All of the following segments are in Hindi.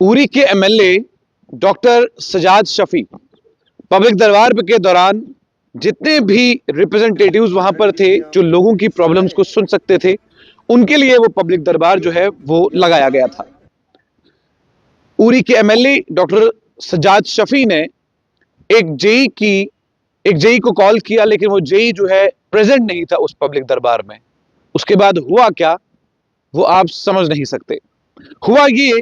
उरी के MLA doctor Sajad Shafi public दरबार के दौरान जितने भी रिप्रेजेंटेटिव्स वहां पर थे जो लोगों की प्रॉब्लम्स को सुन सकते थे, उनके लिए वो पब्लिक दरबार जो है वो लगाया गया था। उरी के एमएलए डॉक्टर सजाद शफी ने एक जेई को कॉल किया, लेकिन वो जेई जो है प्रेजेंट नहीं था उस पब्लिक दरबार में। उसके बाद हुआ क्या वो आप समझ नहीं सकते। हुआ ये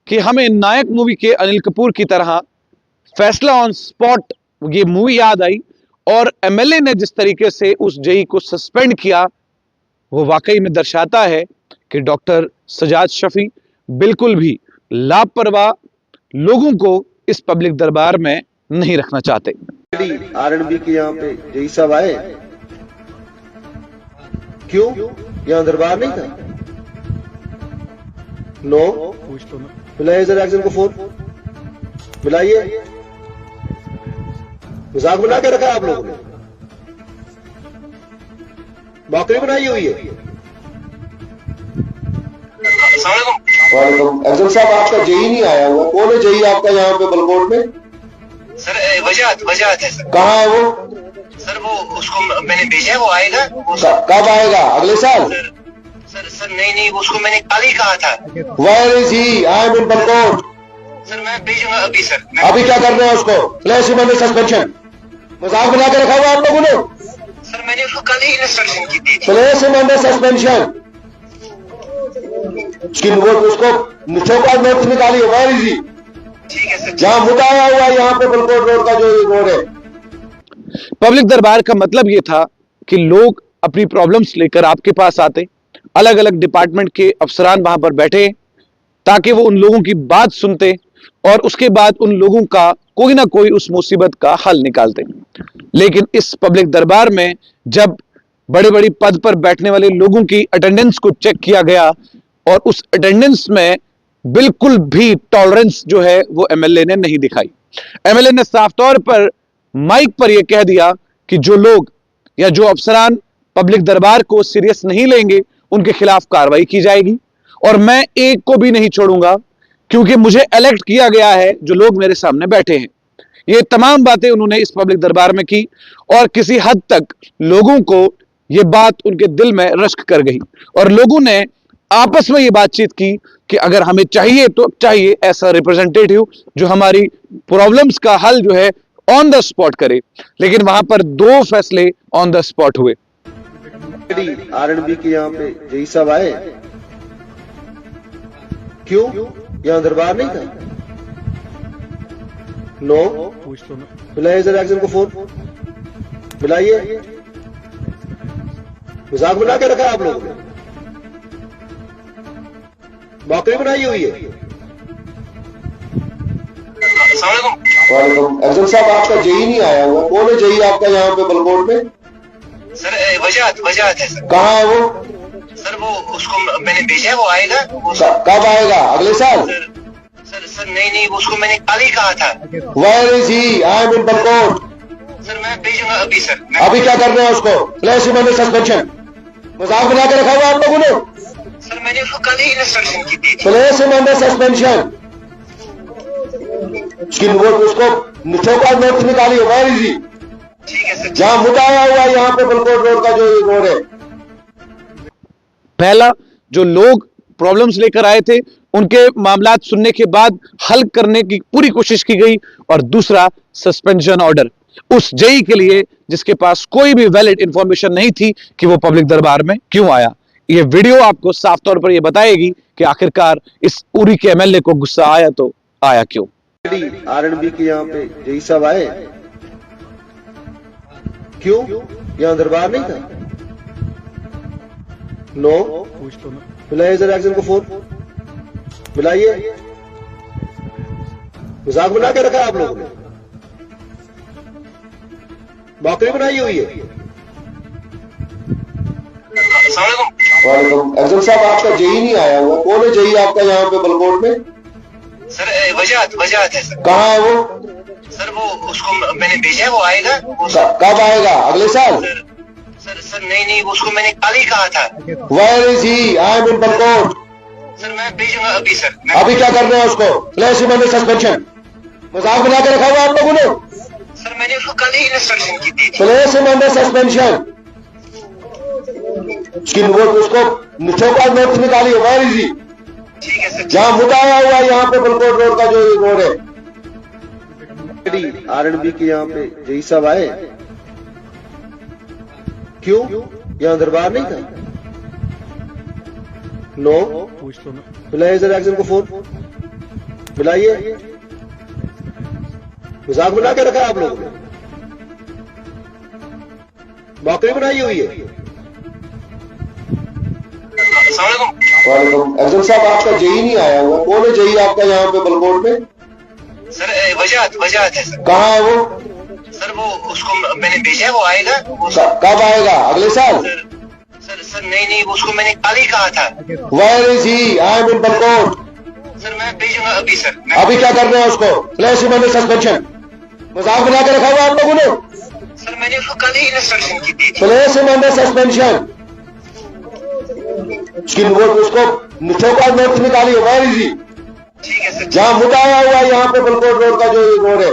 कि हमें नायक मूवी के अनिल कपूर की तरह फैसला ऑन स्पॉट ये मूवी याद आई, और एमएलए ने जिस तरीके से उस जेई को सस्पेंड किया वो वाकई में दर्शाता है कि डॉक्टर सजाद शफी बिल्कुल भी लापरवाह लोगों को इस पब्लिक दरबार में नहीं रखना चाहते। आरएनबी के यहाँ पे जेई साहब आए, क्यों यहाँ दरबार नहीं था? नो, मिलाइए जरा एक्शन को, फोन मिलाइए। मजाक बना के रखा आप लोगों ने, मौकरी बनाई हुई है। वालेकुम। एक्शन साहब आपका जेई नहीं आया हुआ, कौन है जेई आपका यहाँ पे बलकोट में? सर वजाहत है सर। कहाँ है वो? सर वो उसको मैंने भेजा है, वो आएगा। कब आएगा? अगले साल? सर नहीं उसको मैंने कल ही कहा था। Where is he? I am in Balakot. Sir मैं भेजूंगा अभी सर। अभी क्या करना है उसको? Place him under suspension. मजाक बना के रखा हुआ आप लोगों ने। सर मैंने उसको कल ही इंस्ट्रक्शन की थी। Place him under suspension. उसको चौका नोटिस निकालिए। Where is he? ठीक है सर। जहाँ मुद्दा आया हुआ है यहाँ पे बलकोट रोड का जो रोड है। पब्लिक दरबार का मतलब यह था कि लोग अपनी प्रॉब्लम्स लेकर आपके पास आते, अलग अलग डिपार्टमेंट के अफसरान वहां पर बैठे ताकि वो उन लोगों की बात सुनते और उसके बाद उन लोगों का कोई ना कोई उस मुसीबत का हल निकालते। लेकिन इस पब्लिक दरबार में जब बड़े बड़े पद पर बैठने वाले लोगों की अटेंडेंस को चेक किया गया और उस अटेंडेंस में बिल्कुल भी टॉलरेंस जो है वो एमएलए ने नहीं दिखाई। एमएलए ने साफ तौर पर माइक पर यह कह दिया कि जो लोग या जो अफसरान पब्लिक दरबार को सीरियस नहीं लेंगे उनके खिलाफ कार्रवाई की जाएगी, और मैं एक को भी नहीं छोड़ूंगा क्योंकि मुझे इलेक्ट किया गया है जो लोग मेरे सामने बैठे हैं। ये तमाम बातें उन्होंने इस पब्लिक दरबार में की और किसी हद तक लोगों को यह बात उनके दिल में रश्क कर गई और लोगों ने आपस में ये बातचीत की कि अगर हमें चाहिए तो चाहिए ऐसा रिप्रेजेंटेटिव जो हमारी प्रॉब्लम्स का हल जो है ऑन द स्पॉट करे। लेकिन वहां पर दो फैसले ऑन द स्पॉट हुए। आरएनबी के यहाँ पे जेई साहब आए, क्यों यहाँ दरबार नहीं था? नो, मिलाइए जरा एक्शन को, फोन मिलाइए। मजाक बना के रखा आप लोगों ने, मौकरी बनाई हुई है। वालेकुम। एक्शन साहब आपका जेई नहीं आया हुआ, कौन है जेई आपका यहाँ पे बलकोट में? सर वजाहत है सर। कहाँ है वो? सर वो उसको मैंने भेजा है, वो आएगा। कब आएगा? अगले साल? सर नहीं उसको मैंने कल ही कहा था। Where is he? I am in Balakot. Sir मैं भेजूंगा अभी सर। अभी क्या करना है उसको? Place him under suspension. मजाक बना के रखा हुआ आप लोगों ने। सर मैंने उसको कल ही इंस्ट्रक्शन की थी। Place him under suspension. उसको चौका नोटिस निकालिए। Where is he? ठीक है सर। जहाँ मुद्दा आया हुआ है यहाँ पे बलकोट रोड का जो रोड है। पहला, जो लोग प्रॉब्लम्स लेकर आए थे उनके मामलात सुनने के बाद हल करने की पूरी कोशिश की गई, और दूसरा सस्पेंशन ऑर्डर उस जेई के लिए जिसके पास कोई भी वैलिड इंफॉर्मेशन नहीं थी कि वो पब्लिक दरबार में क्यों आया। ये वीडियो आपको साफ तौर पर यह बताएगी कि आखिरकार इस उरी के एमएलए को गुस्सा आया तो आया क्यों। आरएनबी के यहाँ पे जेई साहब आए, क्यों यहाँ दरबार नहीं था? नो, मिलाइए जरा एक्शन को, फोन मिलाइए। मजाक बना के रखा आप लोगों ने, मौकरी बनाई हुई है। वालेकुम। एक्शन साहब आपका जेई नहीं आया हुआ, कौन है जेई आपका यहाँ पे बलकोट में? सर वजाहत है सर। कहाँ है वो? सर वो उसको मैंने भेजा है, वो आएगा। कब आएगा? अगले साल? सर नहीं उसको मैंने कल ही कहा था। Where is he? I am in Balakot. Sir मैं भेजूंगा अभी सर। अभी क्या कर रहे हैं उसको? Place him under suspension. मजाक बना के रखा हुआ आप लोगों ने। सर मैंने उसको कल ही इंस्ट्रक्शन की थी। Place him under suspension. उसकी वो उसको चौकाट नोटिस निकालिए। Where is he? ठीक है सर। जहां मुताया हुआ है यहाँ पे बलकोट रोड का जो रोड है। आरएनबी के यहाँ पे यही सब आए। क्यों? यहाँ दरबार नहीं था? नो। मिलाइए जरा एक्शन को फोन मिलाइए। मजाक बना के रखा है आप लोगों ने। मौकरी बनाई हुई है। वालेकुम। अफजल साहब आपका जेई नहीं आया हुआ। कौन है जेई आपका यहाँ पे बलकोट में? सर वजाहत है सर। कहाँ है वो? सर वो उसको मैंने भेजा है, वो आएगा। कब आएगा? अगले साल? सर नहीं उसको मैंने कल ही कहा था। Where is he? I am in Balakot. Sir मैं भेजूंगा अभी सर। अभी क्या कर रहे हैं उसको? Place him under suspension. मजाक बना के रखा हुआ आप लोगों ने। सर मैंने उसको कल ही इंस्ट्रक्शन की थी। Place him under suspension. उसकी वो उसको चौकाट नोटिस निकालिए। Where is he? ठीक है सर। जहां मुताया हुआ है यहाँ पे बलकोट रोड का जो रोड है।